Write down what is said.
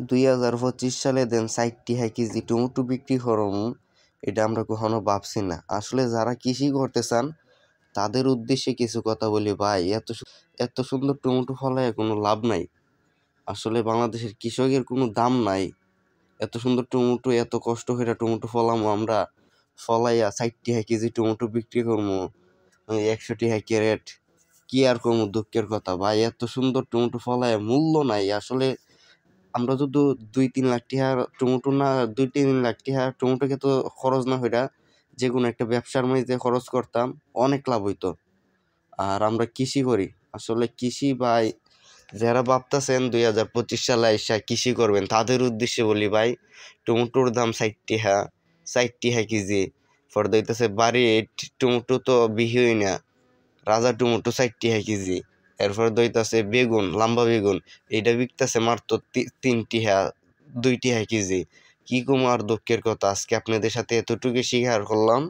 2025 সালে দেন 60 KG tomato বিক্রি করমু, এটা আমরা কখনো ভাবছি না। আসলে যারা কৃষি করতে চান তাদের উদ্দেশ্যে কিছু কথা বলি ভাই। এত সুন্দর টমেটো ফলায় কোনো লাভ নাই। আসলে বাংলাদেশের কৃষকের কোনো দাম নাই। এত সুন্দর টমেটো, এত কষ্ট করে টমেটো ফলামু আমরা, ফলাইয়া 60 কেজি টমেটো বিক্রি করবো 100 ক্যারেট। কি আর করবো, দুঃখের কথা ভাই। এত সুন্দর টমেটো ফলায় মূল্য নাই আসলে। আমরা যদি 2-3 লাখ টাকা টমেটো না, 2-3 লাখ টাকা টমেটোকে তো খরচ না হইরা যে কোনো একটা ব্যবসার মধ্যে খরচ করতাম, অনেক লাভ হইতো। আর আমরা কৃষি করি। আসলে কৃষি ভাই, যারা ভাবতেছেন 2025 সালে এসে কৃষি করবেন তাদের উদ্দেশ্যে বলি ভাই, টমেটোর দাম 60 টাকা, 60 টাকা কেজি। পরে দইতেছে বাড়ি টমেটো তো বিহিই না, রাজা টমেটো 60 টাকা কেজি। এরপরে দইতাছে বেগুন, লম্বা বেগুন, এটা বিকতেছে মাত্র 3 টাকা, 2 টাকা কেজি। কি কম আর দুঃখের কথা, আজকে আপনাদের সাথে এতটুকু শেয়ার করলাম।